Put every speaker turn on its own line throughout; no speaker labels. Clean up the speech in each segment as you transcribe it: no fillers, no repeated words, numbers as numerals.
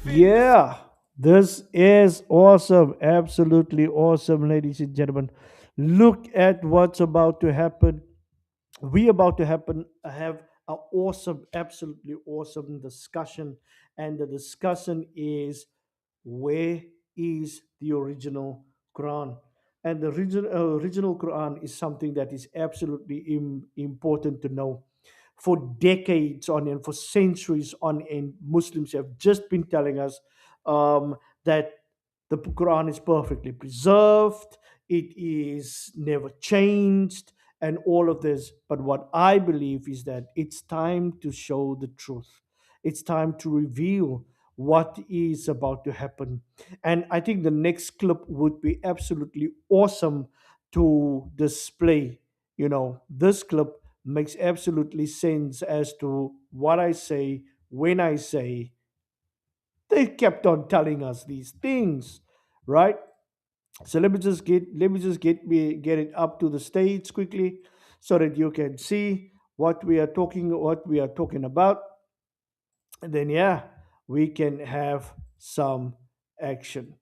Yeah, this is awesome. Absolutely awesome, ladies and gentlemen. Look at what's about to happen. We about to happen have an awesome, absolutely awesome discussion. And the discussion is, where is the original Quran? And the original Quran is something that is absolutely important to know. For decades on end, for centuries on end, Muslims have just been telling us that the Quran is perfectly preserved, it is never changed, and all of this. But what I believe is that it's time to show the truth. It's time to reveal what is about to happen. And I think the next clip would be absolutely awesome to display. This clip makes absolutely sense as to what I say when I say they kept on telling us these things, right? So let me just get it up to the stage quickly so that you can see what we are talking about. And then yeah, we can have some action.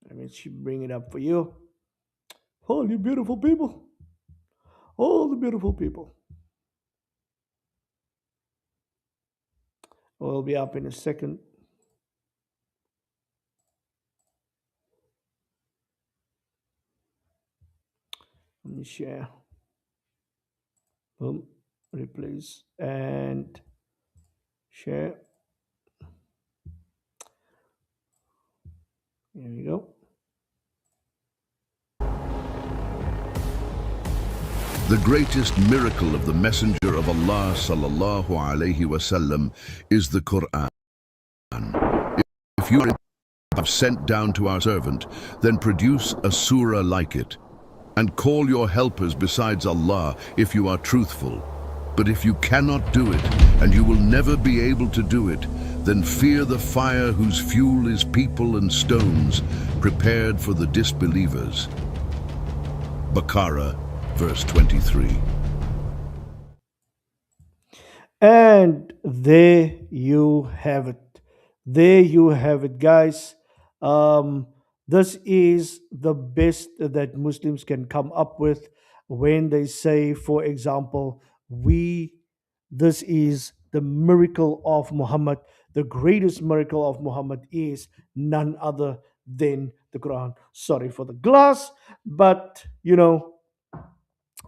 Let me bring it up for you. All you beautiful people. All the beautiful people. We'll be up in a second. Let me share. Boom. Replace and share. Here we go.
The greatest miracle of the Messenger of Allah sallallahu alaihi wasallam is the Quran. If you have sent down to our servant, then produce a surah like it, and call your helpers besides Allah if you are truthful. But if you cannot do it, and you will never be able to do it, then fear the fire whose fuel is people and stones, prepared for the disbelievers. Baqarah, verse 23.
And there you have it. There you have it, guys. Um, this is the best that Muslims can come up with when they say, for example, we, this is the miracle of Muhammad. The greatest miracle of Muhammad is none other than the Quran. Sorry for the glass, but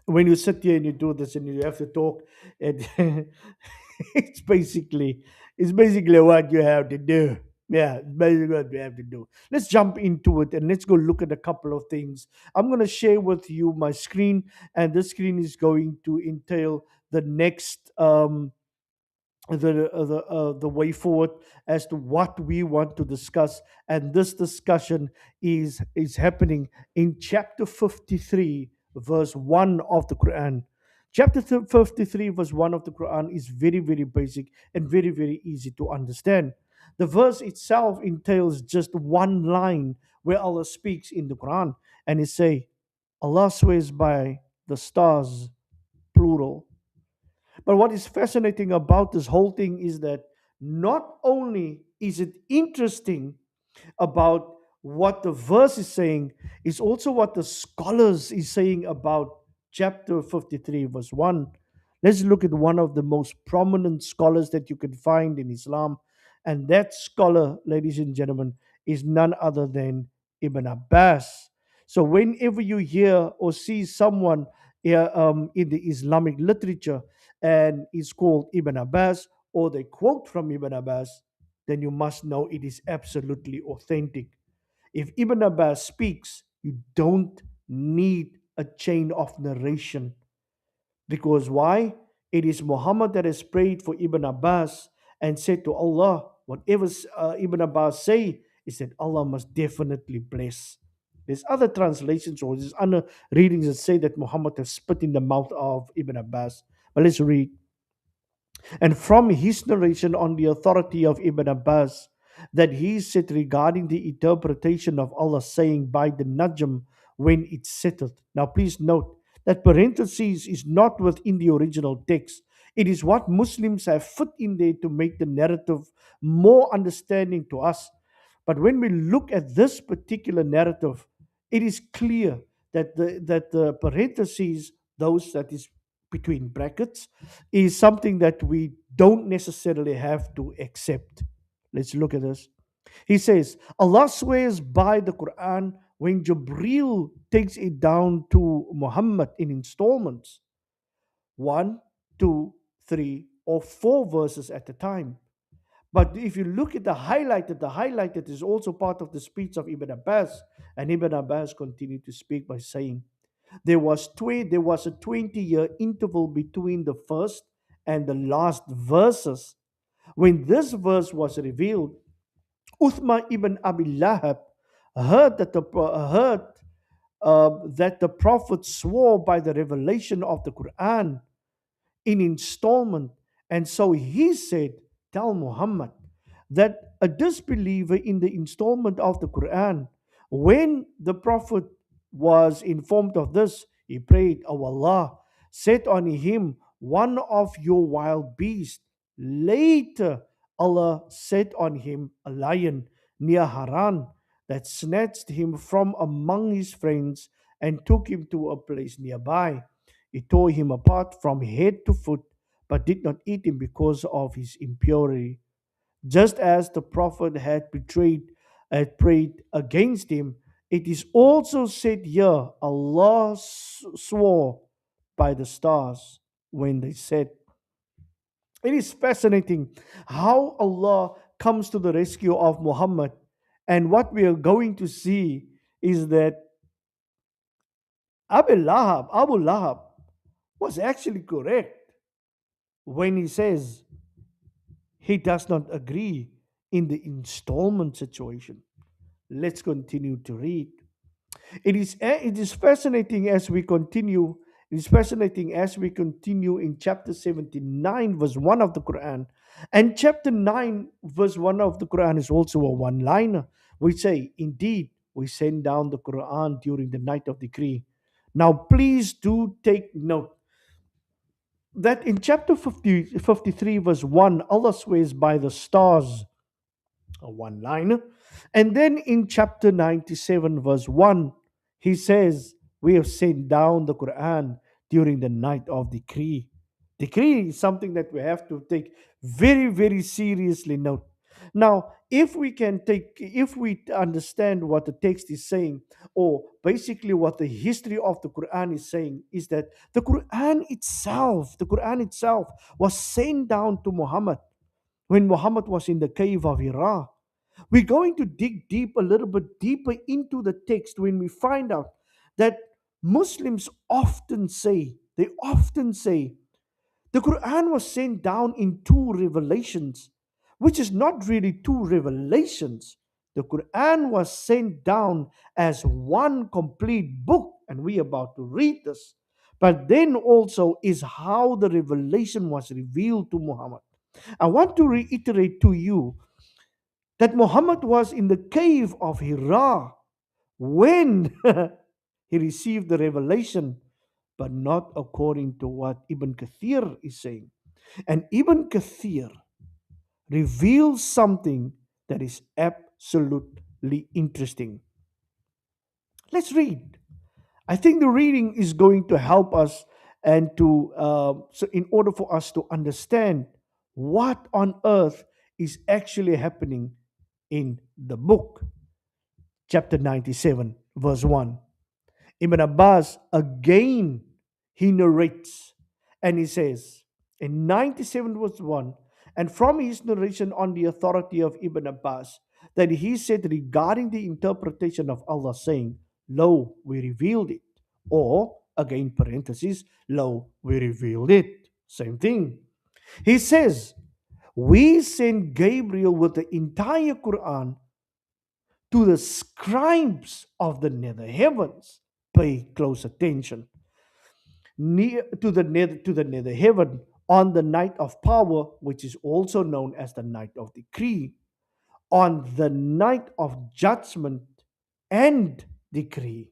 when you sit here and you do this and you have to talk, and it's basically it's basically what you have to do. Yeah, it's basically what you have to do. Let's jump into it and let's go look at a couple of things. I'm going to share with you my screen, and this screen is going to entail the next the way forward as to what we want to discuss. And this discussion is happening in chapter 53 verse 1 of the Quran. Chapter 53 verse 1 of the Quran is very, very basic and very, very easy to understand. The verse itself entails just one line where Allah speaks in the Quran, and it say, Allah swears by the stars, plural. But what is fascinating about this whole thing is that not only is it interesting about what the verse is saying, is also what the scholars is saying about chapter 53 verse 1. Let's look at one of the most prominent scholars that you can find in Islam, and that scholar, ladies and gentlemen, is none other than Ibn Abbas. So whenever you hear or see someone in the Islamic literature and is called Ibn Abbas, or they quote from Ibn Abbas, then you must know it is absolutely authentic. If Ibn Abbas speaks, you don't need a chain of narration. Because why? It is Muhammad that has prayed for Ibn Abbas and said to Allah, whatever Ibn Abbas say, is that Allah must definitely bless. There's other translations or there's other readings that say that Muhammad has spit in the mouth of Ibn Abbas. But let's read. And from his narration on the authority of Ibn Abbas, that he said regarding the interpretation of Allah saying by the Najm when it's settled. Now, please note that parentheses is not within the original text. It is what Muslims have put in there to make the narrative more understanding to us. But when we look at this particular narrative, it is clear that the parentheses, those that is between brackets, is something that we don't necessarily have to accept. Let's look at this. He says, Allah swears by the Quran when Jibreel takes it down to Muhammad in installments, one, two, three, or four verses at a time. But if you look at the highlighted is also part of the speech of Ibn Abbas. And Ibn Abbas continued to speak by saying, there was a 20-year interval between the first and the last verses. When this verse was revealed, Uthman ibn Abi Lahab heard that the Prophet swore by the revelation of the Quran in installment. And so he said, tell Muhammad that a disbeliever in the installment of the Quran, when the Prophet was informed of this, he prayed, "O Allah, set on him one of your wild beasts." Later, Allah set on him a lion near Haran that snatched him from among his friends and took him to a place nearby. It tore him apart from head to foot, but did not eat him because of his impurity. Just as the prophet had prayed against him, it is also said here, Allah swore by the stars when they said. It is fascinating how Allah comes to the rescue of Muhammad. And what we are going to see is that Abu Lahab was actually correct when he says he does not agree in the installment situation. Let's continue to read. It is fascinating as we continue. It is fascinating as we continue in chapter 79, verse 1 of the Quran. And chapter 9, verse 1 of the Quran is also a one liner. We say, indeed, we send down the Quran during the night of decree. Now, please do take note that in chapter 53, verse 1, Allah swears by the stars, a one liner. And then in chapter 97, verse 1, he says, we have sent down the Quran during the night of decree. Decree is something that we have to take very, very seriously note. Now, if we understand what the text is saying, or basically what the history of the Quran is saying, is that the Quran itself was sent down to Muhammad when Muhammad was in the cave of Hira. We're going to dig a little bit deeper into the text when we find out that Muslims often say, the Quran was sent down in two revelations, which is not really two revelations. The Quran was sent down as one complete book, and we are about to read this. But then also is how the revelation was revealed to Muhammad. I want to reiterate to you that Muhammad was in the cave of Hira when he received the revelation, but not according to what Ibn Kathir is saying. And Ibn Kathir reveals something that is absolutely interesting. Let's read. I think the reading is going to help us and so in order for us to understand what on earth is actually happening in the book. Chapter 97, verse 1. Ibn Abbas again, he narrates and he says in 97 verse 1, and from his narration on the authority of Ibn Abbas, that he said regarding the interpretation of Allah, saying, lo, we revealed it. Or, again, parenthesis, lo, we revealed it. Same thing. He says, we sent Gabriel with the entire Quran to the scribes of the nether heavens. Pay close attention. To the nether heaven on the night of power, which is also known as the night of decree, on the night of judgment and decree.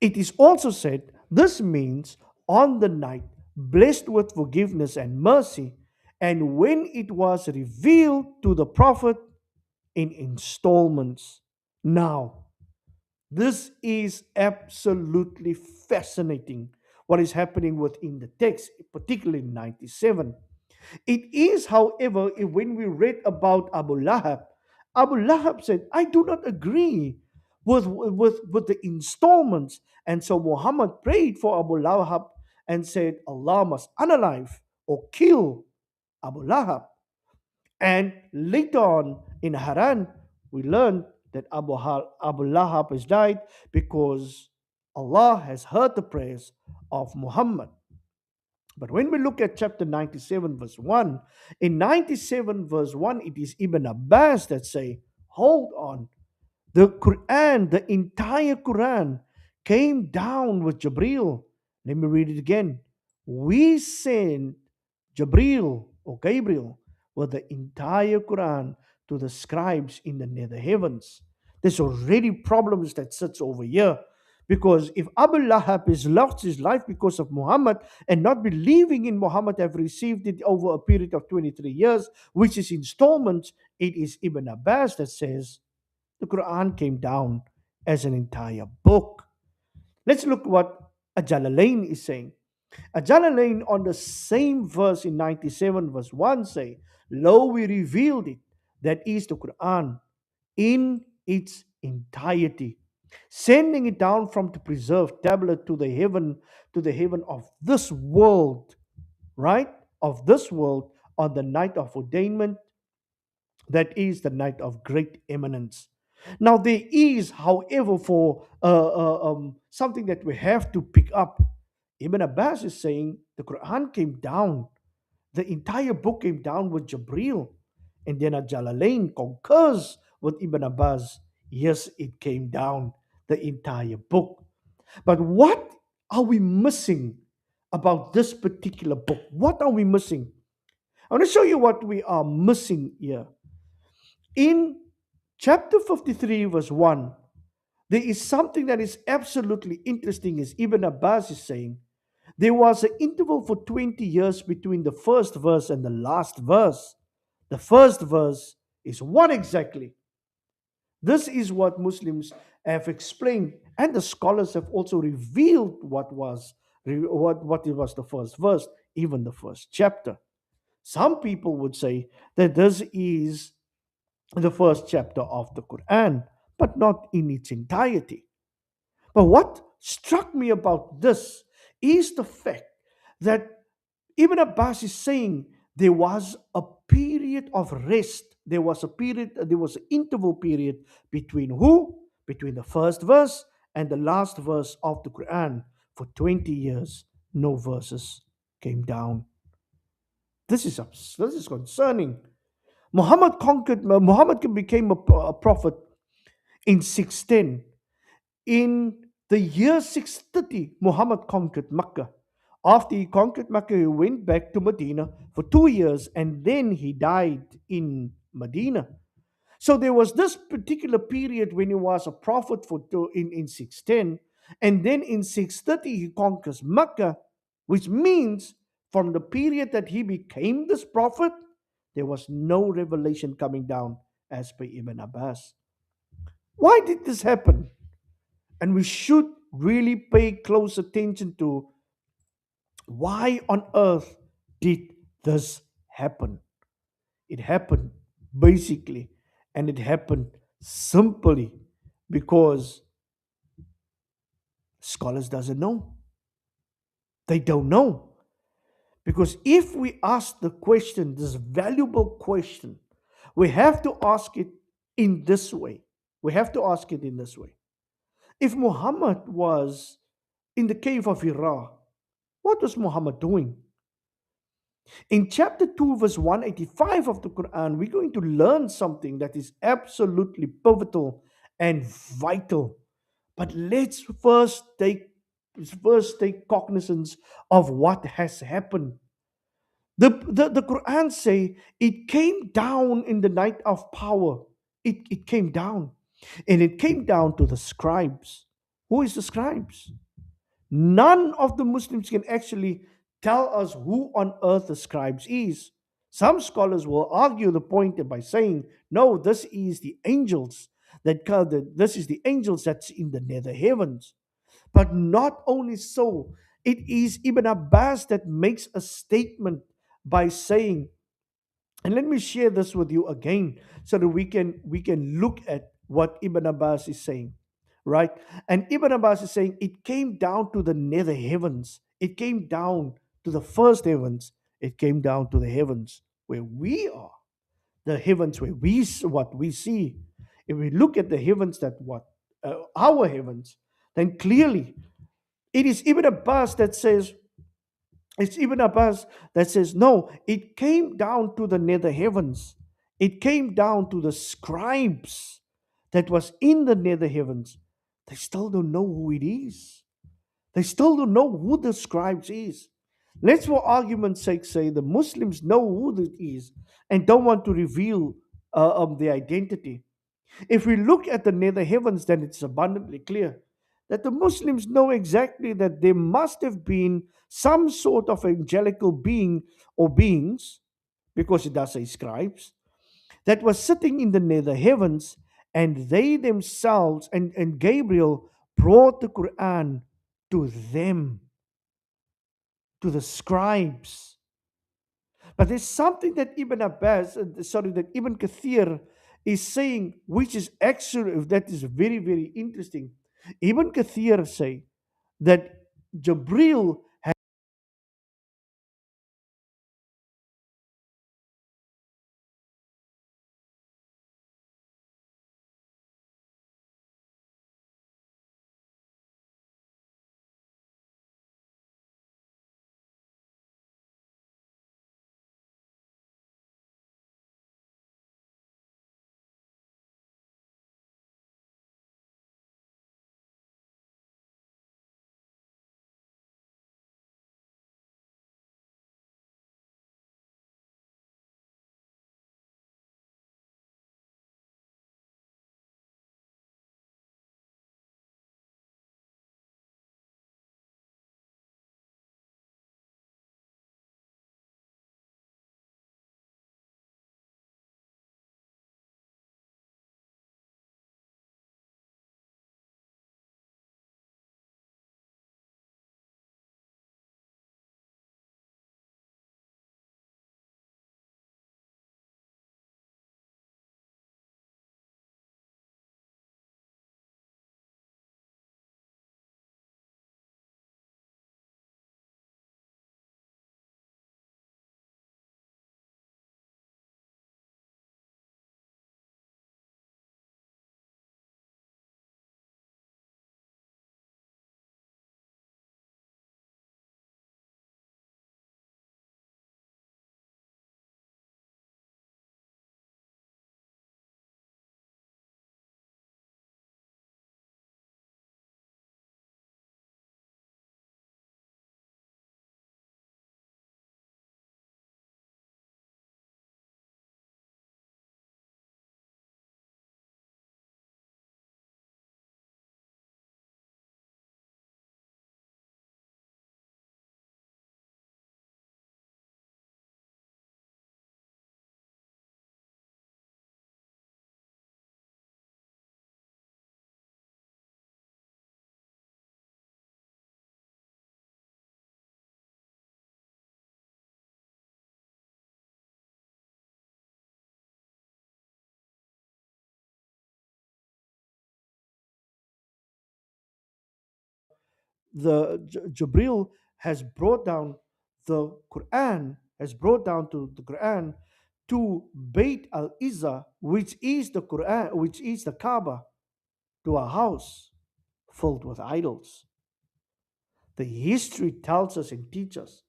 It is also said this means on the night blessed with forgiveness and mercy. And when it was revealed to the prophet in installments. Now, this is absolutely fascinating what is happening within the text, particularly in 97. It is, however, when we read about Abu Lahab said, I do not agree with the installments. And so Muhammad prayed for Abu Lahab and said, Allah must unalive or kill Abu Lahab. And later on in Haran, we learn that Abu Lahab has died because Allah has heard the prayers of Muhammad. But when we look at chapter 97, verse 1, in 97, verse 1, it is Ibn Abbas that say, hold on, the Quran, the entire Quran, came down with Jibril. Let me read it again. We sent Jibril or Gabriel with the entire Quran to the scribes in the nether heavens. There's already problems that sits over here. Because if Abu Lahab has lost his life because of Muhammad and not believing in Muhammad have received it over a period of 23 years, which is installments, it is Ibn Abbas that says the Quran came down as an entire book. Let's look what Ajalalain is saying. Ajalalain on the same verse in 97 verse 1 say, Lo, we revealed it, that is the Quran, in its entirety, sending it down from the preserved tablet to the heaven of this world, right? Of this world on the night of ordainment, that is the night of great eminence. Now, there is, however, for something that we have to pick up. Ibn Abbas is saying the Quran came down, the entire book came down with Jibril. And then Jalalain concurs with Ibn Abbas. Yes, it came down, the entire book. But what are we missing about this particular book? What are we missing? I want to show you what we are missing here. In chapter 53, verse 1, there is something that is absolutely interesting, as Ibn Abbas is saying. There was an interval for 20 years between the first verse and the last verse. The first verse is what exactly? This is what Muslims have explained, and the scholars have also revealed what it was the first verse, even the first chapter. Some people would say that this is the first chapter of the Quran, but not in its entirety. But what struck me about this is the fact that Ibn Abbas is saying there was a period of rest. There was an interval period between who? Between the first verse and the last verse of the Quran. For 20 years, no verses came down. This is concerning. Muhammad became a prophet in 610. In the year 630, Muhammad conquered Mecca. After he conquered Mecca, he went back to Medina for 2 years and then he died in Medina. So there was this particular period when he was a prophet in 610, and then in 630 he conquers Mecca, which means from the period that he became this prophet, there was no revelation coming down as per Ibn Abbas. Why did this happen? And we should really pay close attention to why on earth did this happen? It happened basically, and it happened simply because scholars doesn't know. They don't know. Because if we ask the question, this valuable question, we have to ask it in this way. We have to ask it in this way. If Muhammad was in the cave of Hira, what was Muhammad doing? In chapter 2, verse 185 of the Quran, we're going to learn something that is absolutely pivotal and vital. But let's first take cognizance of what has happened. The Quran say it came down in the night of power. It came down. And it came down to the scribes. Who is the scribes? None of the Muslims can actually tell us who on earth the scribes is. Some scholars will argue the point by saying, no, this is the angels this is the angels that's in the nether heavens. But not only so, it is Ibn Abbas that makes a statement by saying, and let me share this with you again so that we can look at what Ibn Abbas is saying, right? And Ibn Abbas is saying it came down to the nether heavens. It came down to the first heavens. It came down to the heavens where we are, the heavens where what we see. If we look at the heavens that what our heavens, then clearly it is Ibn Abbas that says it's Ibn Abbas that says, no, it came down to the nether heavens. It came down to the scribes that was in the nether heavens. They still don't know who it is. They still don't know who the scribes is. Let's, for argument's sake, say the Muslims know who it is and don't want to reveal the identity. If we look at the nether heavens, then it's abundantly clear that the Muslims know exactly that there must have been some sort of angelical being or beings, because it does say scribes, that was sitting in the nether heavens, and they themselves, and Gabriel brought the Quran to them, to the scribes. But there's something that that Ibn Kathir is saying, which is actually, that is very, very interesting. Ibn Kathir say that Jabril, Jabril has brought down the Quran, has brought down to the Quran to Beit al Izzah, which is the Quran, which is the Kaaba, to a house filled with idols. The history tells us and teaches us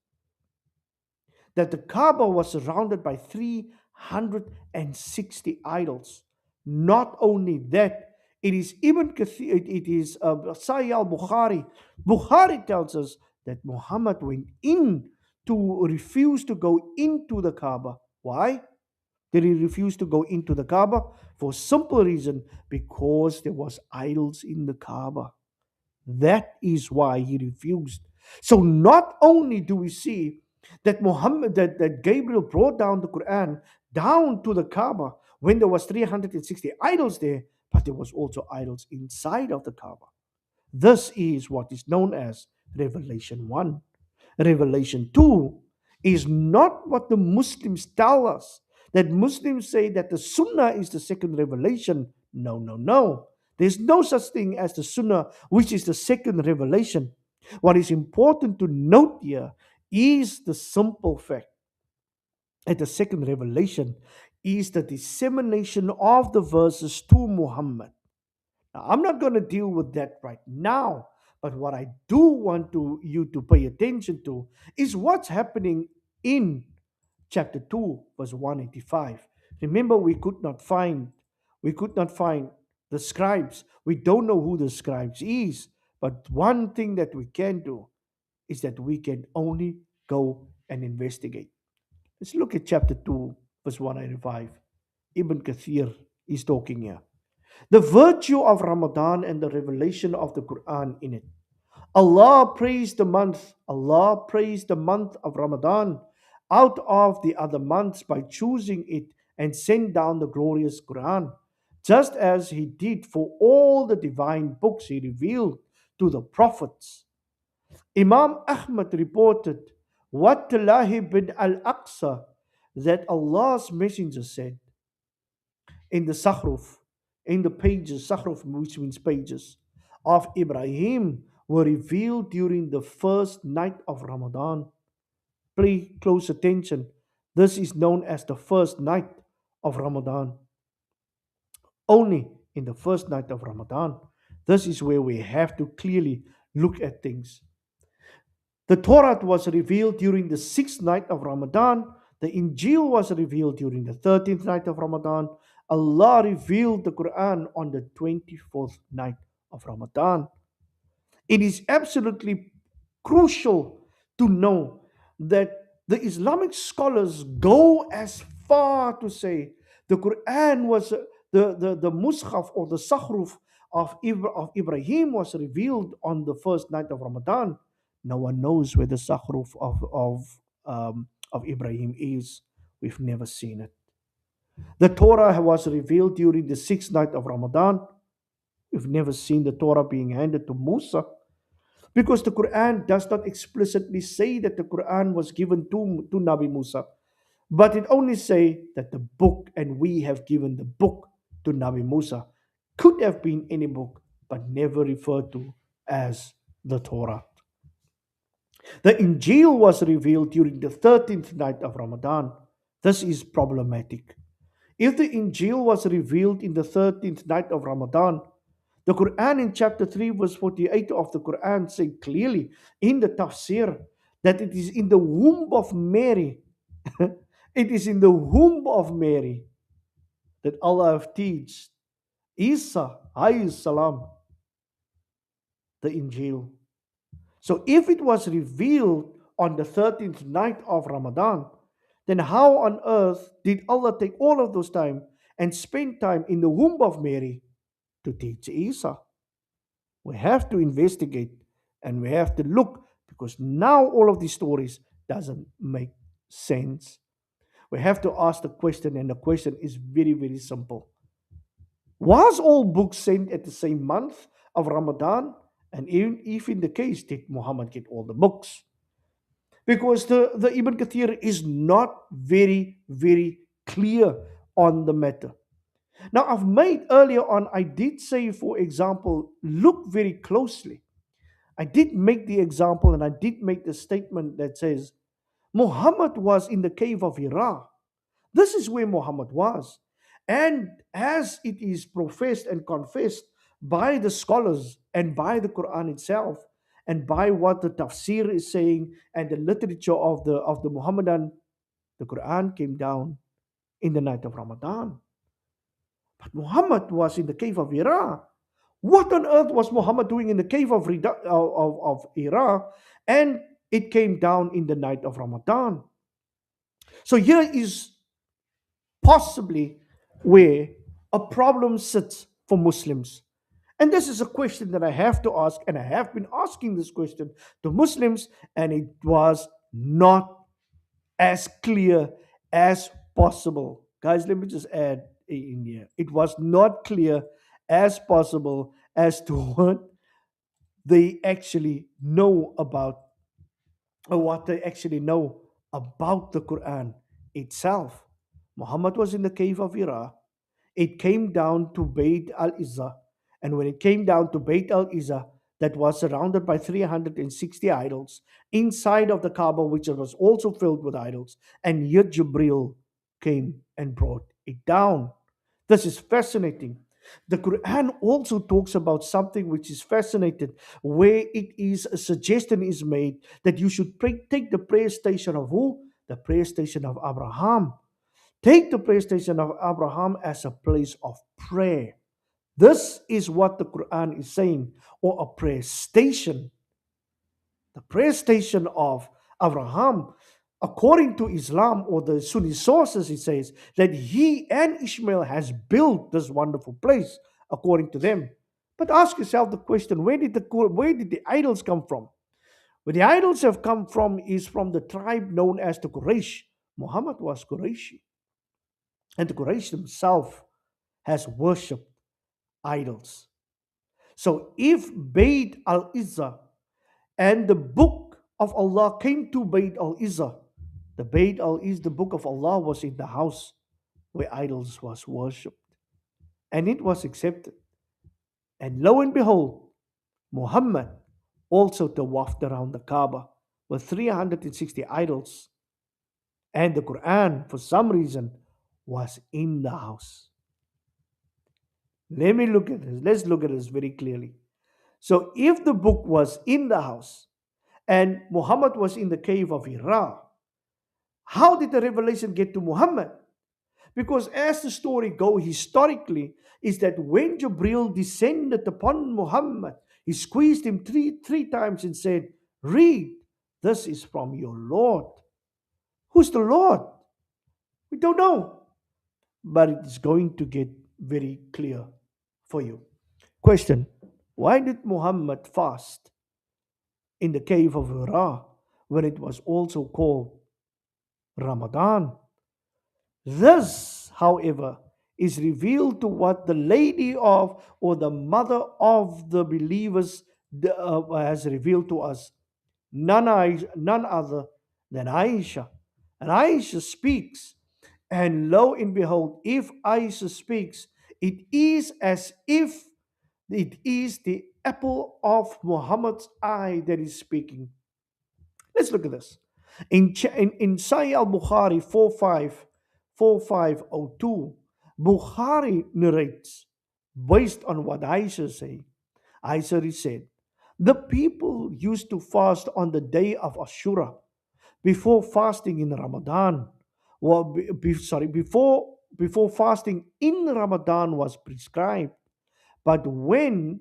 that the Kaaba was surrounded by 360 idols. Not only that, it is Ibn Kathir, it is Sahih al Bukhari. Bukhari tells us that Muhammad went in to refuse to go into the Kaaba. Why did he refuse to go into the Kaaba? For simple reason, because there was idols in the Kaaba. That is why he refused. So not only do we see that that Gabriel brought down the Quran down to the Kaaba when there was 360 idols there, but there was also idols inside of the Kaaba. This is what is known as Revelation 1. Revelation 2 is not what the Muslims tell us. That Muslims say that the Sunnah is the second revelation. No, no, no. There's no such thing as the Sunnah, which is the second revelation. What is important to note here is the simple fact that the second revelation is the dissemination of the verses to Muhammad. Now, I'm not going to deal with that right now, but what I do want you to pay attention to is what's happening in chapter 2, verse 185. Remember, we could not find the scribes. We don't know who the scribes is, but one thing that we can do is that we can only go and investigate. Let's look at chapter 2, verse 185. Ibn Kathir is talking here. The virtue of Ramadan and the revelation of the Quran in it. Allah praised the month. Allah praised the month of Ramadan out of the other months by choosing it and sent down the glorious Quran, just as He did for all the divine books He revealed to the prophets. Imam Ahmad reported what Talahib bin al-Aqsa that Allah's messenger said in the Sakhruf, in the pages, Sakhruf, which means pages, of Ibrahim were revealed during the first night of Ramadan. Pay close attention. This is known as the first night of Ramadan. Only in the first night of Ramadan. This is where we have to clearly look at things. The Torah was revealed during the sixth night of Ramadan. The Injil was revealed during the 13th night of Ramadan. Allah revealed the Quran on the 24th night of Ramadan. It is absolutely crucial to know that the Islamic scholars go as far to say the Quran was the Mus'haf or the Sakhruf of Ibrahim was revealed on the first night of Ramadan. No one knows where the Sakhruf of Ibrahim is. We've never seen it. The Torah was revealed during the sixth night of Ramadan. We've never seen the Torah being handed to Musa, because the Quran does not explicitly say that the Quran was given to Nabi Musa, but it only say that the book, and we have given the book to Nabi Musa. Could have been any book, but never referred to as the Torah. The Injil was revealed during the 13th night of Ramadan. This is problematic. If the Injil was revealed in the 13th night of Ramadan, the Quran in chapter 3, verse 48 of the Quran say clearly in the tafsir that it is in the womb of Mary, it is in the womb of Mary that Allah have teach Isa alayhi salam the Injil. So if it was revealed on the 13th night of Ramadan, then how on earth did Allah take all of those time and spend time in the womb of Mary to teach Isa? We have to investigate and we have to look, because now all of these stories doesn't make sense. We have to ask the question, and the question is very, very simple. Was all books sent at the same month of Ramadan? And even if in the case, did Muhammad get all the books? Because the Ibn Kathir is not very, very clear on the matter. Now, I've made earlier on, I did say, for example, look very closely. I did make the example and I did make the statement that says Muhammad was in the cave of Hira. This is where Muhammad was. And as it is professed and confessed by the scholars and by the Quran itself, and by what the tafsir is saying and the literature of the Muhammadan, the Quran came down in the night of Ramadan. But Muhammad was in the cave of Hira. What on earth was Muhammad doing in the cave of Hira? And it came down in the night of Ramadan. So here is possibly where a problem sits for Muslims. And this is a question that I have to ask, and I have been asking this question to Muslims, and it was not as clear as possible. Guys, let me just add in here. It was not clear as possible as to what they actually know about, or what they actually know about the Quran itself. Muhammad was in the cave of Hira. It came down to Beit al Izzah. And when it came down to Beit al Izzah, that was surrounded by 360 idols, inside of the Kaaba, which was also filled with idols, and yet Jibril came and brought it down. This is fascinating. The Quran also talks about something which is fascinating, where it is a suggestion is made that you should take the prayer station of who? The prayer station of Abraham. Take the prayer station of Abraham as a place of prayer. This is what the Quran is saying, or a prayer station. The prayer station of Abraham, according to Islam or the Sunni sources, it says that he and Ishmael has built this wonderful place, according to them. But ask yourself the question: where did the idols come from? Where the idols have come from is from the tribe known as the Quraysh. Muhammad was Qurayshi, and the Quraysh themselves has worshipped idols. So if Beit al Izzah and the book of Allah came to Beit al Izzah, the Beit al Izzah, the book of Allah, was in the house where idols was worshipped, and it was accepted. And lo and behold, Muhammad also tawafed around the Kaaba with 360 idols, and the Quran, for some reason, was in the house. Let me look at this. Let's look at this very clearly. So, if the book was in the house and Muhammad was in the cave of Hira, how did the revelation get to Muhammad? Because as the story goes historically, is that when Jibril descended upon Muhammad, he squeezed him three times and said, "Read, this is from your Lord." Who's the Lord? We don't know. But it is going to get very clear for you. Question: why did Muhammad fast in the cave of Hira when it was also called Ramadan? This, however, is revealed to what the lady of, or the mother of the believers has revealed to us. None other than Aisha. And Aisha speaks. And lo and behold, if Aisha speaks, it is as if it is the apple of Muhammad's eye that is speaking. Let's look at this. In Sahih al-Bukhari 4502, Bukhari narrates, based on what Aisha said. Aisha said, the people used to fast on the day of Ashura before fasting in Ramadan. Well, before fasting in Ramadan was prescribed. But when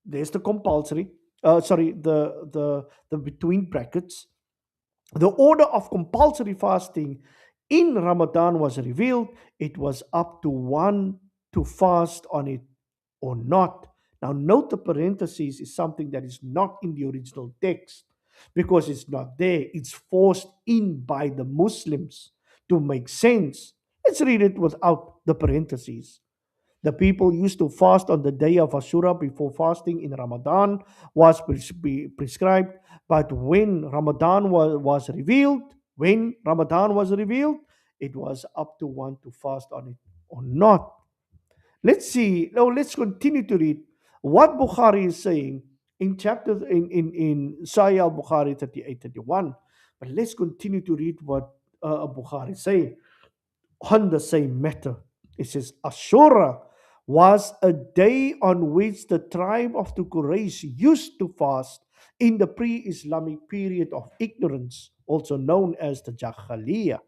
there's the compulsory, the between brackets, the order of compulsory fasting in Ramadan was revealed, it was up to one to fast on it or not. Now, note the parentheses is something that is not in the original text because it's not there. It's forced in by the Muslims to make sense. Let's read it without the parentheses. The people used to fast on the day of Ashura before fasting in Ramadan was prescribed. But when Ramadan was revealed, it was up to one to fast on it or not. Let's see. Now let's continue to read what Bukhari is saying in Sahih al-Bukhari 38:31. But let's continue to read what Bukhari is saying on the same matter. It says, Ashura was a day on which the tribe of the Quraysh used to fast in the pre-Islamic period of ignorance, also known as the Jahiliyyah.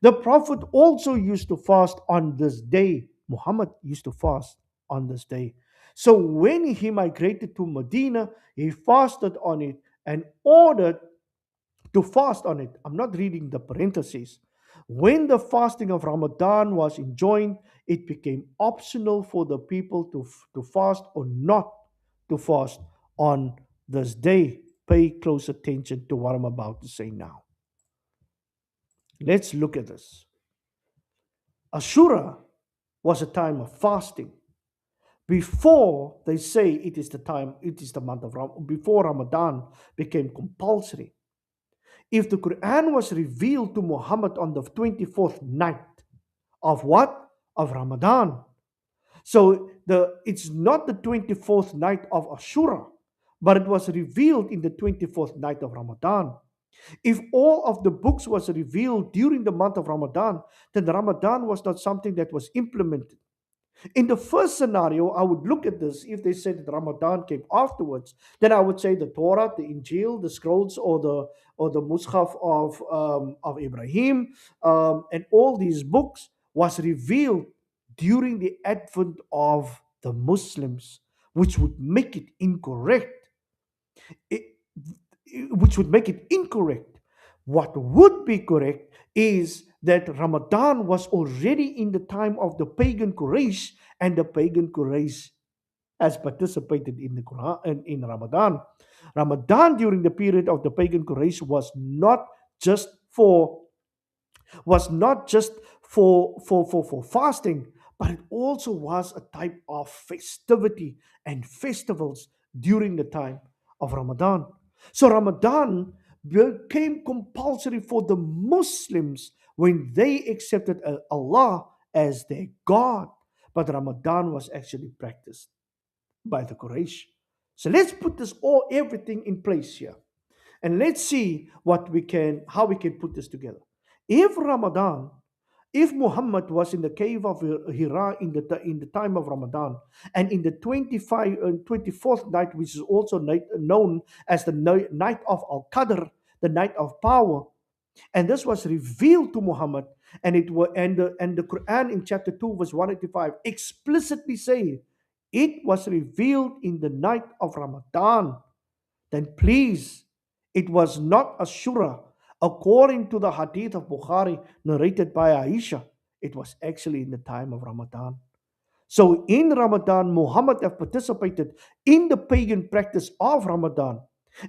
The Prophet also used to fast on this day. Muhammad used to fast on this day. So when he migrated to Medina, he fasted on it and ordered to fast on it. I'm not reading the parentheses. When the fasting of Ramadan was enjoined, it became optional for the people to fast or not to fast on this day. Pay close attention to what I'm about to say now. Let's look at this. Ashura was a time of fasting. Before they say it is the time, it is the month of before Ramadan became compulsory. If the Quran was revealed to Muhammad on the 24th night of what? Of Ramadan. So it's not the 24th night of Ashura, but it was revealed in the 24th night of Ramadan. If all of the books was revealed during the month of Ramadan, then Ramadan was not something that was implemented. In the first scenario, I would look at this. If they said that Ramadan came afterwards, then I would say the Torah, the Injil, the scrolls, or the Mus'haf of Ibrahim, and all these books was revealed during the advent of the Muslims, which would make it incorrect. It- which would make it incorrect. What would be correct is that Ramadan was already in the time of the pagan Quraysh, and the pagan Quraysh has participated in the Quran and in Ramadan. Ramadan during the period of the pagan Quraysh just for was not just for fasting, but it also was a type of festivity and festivals during the time of Ramadan. So Ramadan became compulsory for the Muslims when they accepted Allah as their God. But Ramadan was actually practiced by the Quraysh. So let's put this everything in place here. And let's see how we can put this together. If Ramadan, if Muhammad was in the cave of Hira in the time of Ramadan, and in the 24th night, which is also known as the night of Al Qadr, the night of power, and this was revealed to Muhammad, and the Quran in chapter 2 verse 185 explicitly say it was revealed in the night of Ramadan, then please, it was not Ashura. According to the hadith of Bukhari narrated by Aisha, it was actually in the time of Ramadan. So in Ramadan, Muhammad have participated in the pagan practice of Ramadan.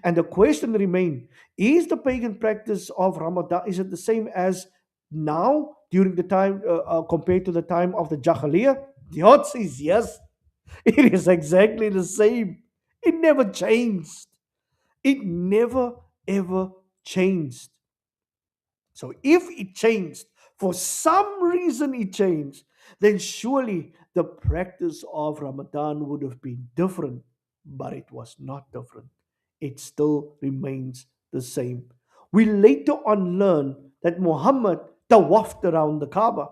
And the question remains, is the pagan practice of Ramadan, is it the same as now during the time compared to the time of the Jahiliyyah? The answer is yes. It is exactly the same. It never changed. It never ever changed. So if it changed, for some reason it changed, then surely the practice of Ramadan would have been different. But it was not different. It still remains the same. We later on learn that Muhammad tawafed around the Kaaba.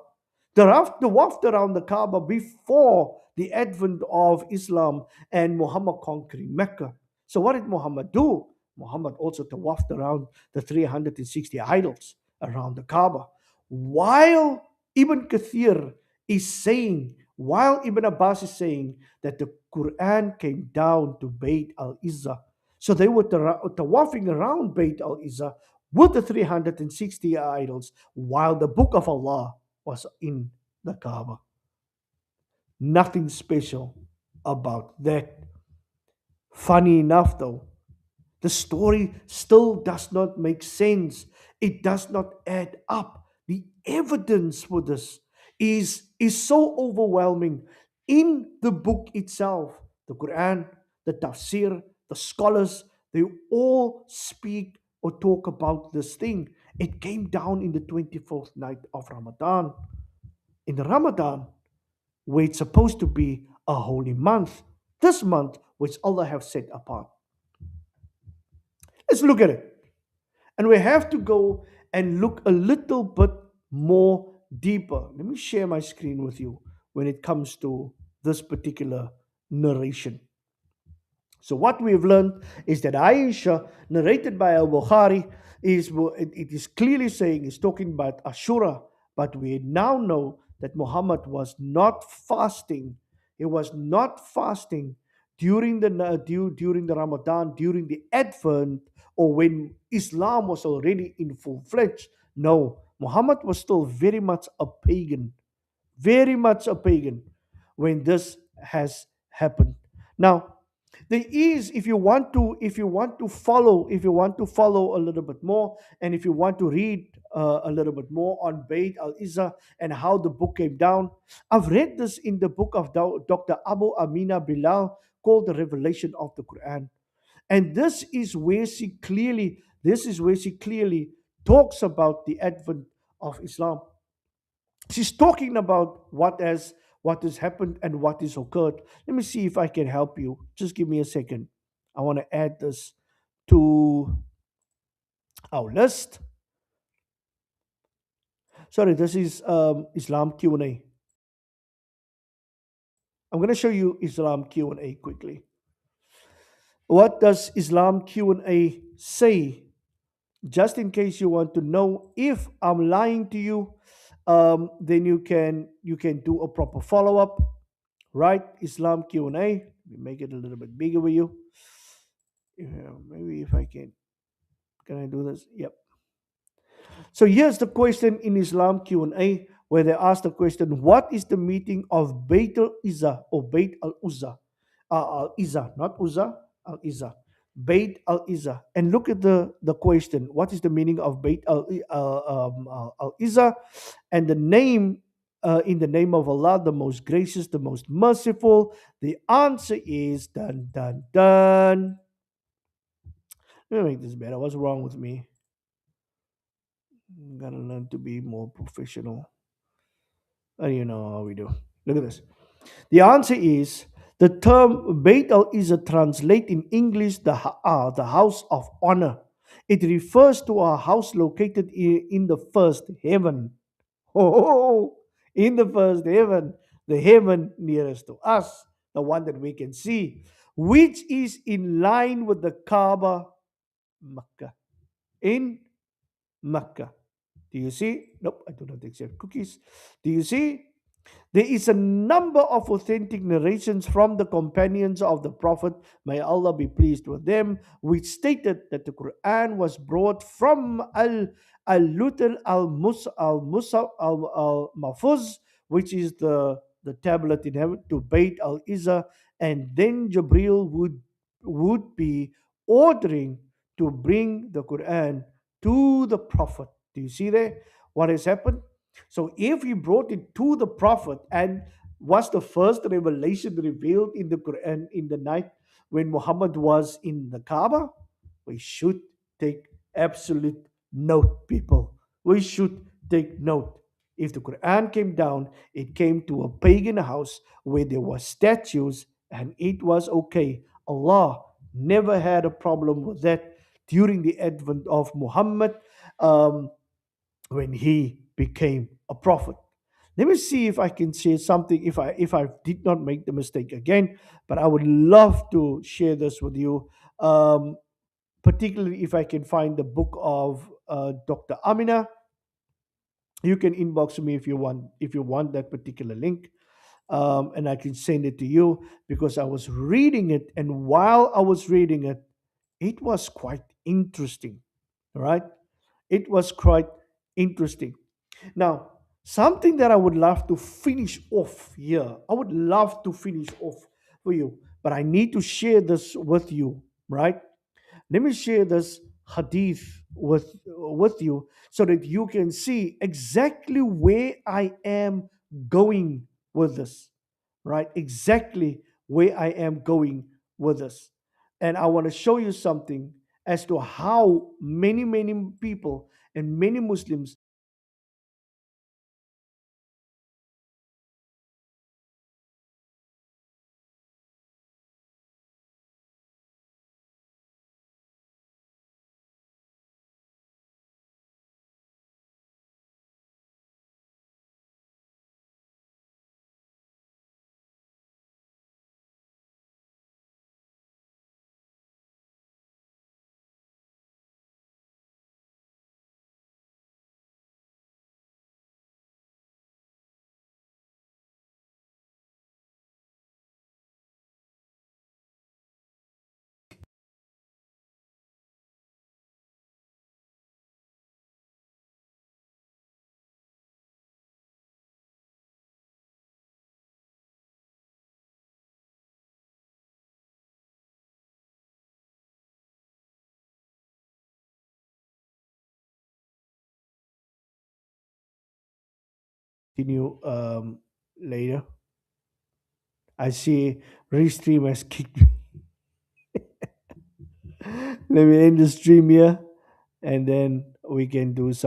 Tawafed around the Kaaba before the advent of Islam and Muhammad conquering Mecca. So what did Muhammad do? Muhammad also tawafed around the 360 idols around the Kaaba. While Ibn Kathir is saying, while Ibn Abbas is saying that the Quran came down to Bayt al-Izzah. So they were tawafing around Bayt al-Izzah with the 360 idols while the book of Allah was in the Kaaba. Nothing special about that. Funny enough, though, the story still does not make sense. It does not add up. The evidence for this is so overwhelming in the book itself. The Quran, the Tafsir, the scholars, they all speak or talk about this thing. It came down in the 24th night of Ramadan. In the Ramadan, where it's supposed to be a holy month, this month which Allah have set apart. Let's look at it. And we have to go and look a little bit more deeper. Let me share my screen with you when it comes to this particular narration. So what we've learned is that Aisha, narrated by Al-Bukhari, it is clearly saying, is talking about Ashura, but we now know that Muhammad was not fasting. He was not fasting during the Ramadan, during the Advent, or when Islam was already in full fledged. No, Muhammad was still very much a pagan when this has happened. Now, there is, if you want to follow a little bit more, and if you want to read a little bit more on Bayt al-Izzah and how the book came down, I've read this in the book of Dr. Abu Amina Bilal, called The Revelation of the Quran. And this is where she clearly talks about the advent of Islam. She's talking about what has happened and what has occurred. Let me see if I can help you. Just give me a second. I want to add this to our list. Sorry, this is Islam Q&A. I'm going to show you Islam Q&A quickly. What does Islam Q&A say? Just in case you want to know if I'm lying to you, then you can do a proper follow up. Right, Islam Q&A. Let me make it a little bit bigger for you. Yeah, maybe if I can I do this? Yep. So here's the question in Islam Q&A, where they ask the question, what is the meaning of Bayt al-Izzah or Bayt al-Uzzah? Al-Izzah, not Uzzah, al-Izzah. Bayt al-Izzah. And look at the question. What is the meaning of Bayt al-Izzah? And the name, in the name of Allah, the most gracious, the most merciful. The answer is dun dun dun. Let me make this better. What's wrong with me? I'm gonna learn to be more professional. And you know how we do. Look at this. The answer is the term Beit al Izzah translate in English the house of honor. It refers to a house located in the first heaven. Oh, in the first heaven, the heaven nearest to us, the one that we can see, which is in line with the Kaaba, Makkah. In Makkah. Do you see? Nope, I do not accept cookies. Do you see? There is a number of authentic narrations from the companions of the Prophet, may Allah be pleased with them, which stated that the Quran was brought from Al-Lutul Al-Mahfuz, which is the tablet in heaven, to Bayt al-Izzah, and then Jibril would be ordering to bring the Quran to the Prophet. Do you see there what has happened? So if he brought it to the Prophet and was the first revelation revealed in the Quran in the night when Muhammad was in the Kaaba, we should take absolute note, people. We should take note. If the Quran came down, it came to a pagan house where there were statues and it was okay. Allah never had a problem with that during the advent of Muhammad. When he became a prophet. Let me see if I can share something, if I did not make the mistake again, but I would love to share this with you, particularly if I can find the book of Dr. Amina. You can inbox me if you want that particular link, and I can send it to you because I was reading it, and while I was reading it, it was quite interesting. All right, it was quite interesting. Now, something that I would love to finish off here, I would love to finish off for you, but I need to share this with you, right? Let me share this hadith with you so that you can see exactly where I am going with this, right? Exactly where I am going with this. And I want to show you something as to how many people and many Muslims continue later. I see Restream has kicked me. Let me end the stream here and then we can do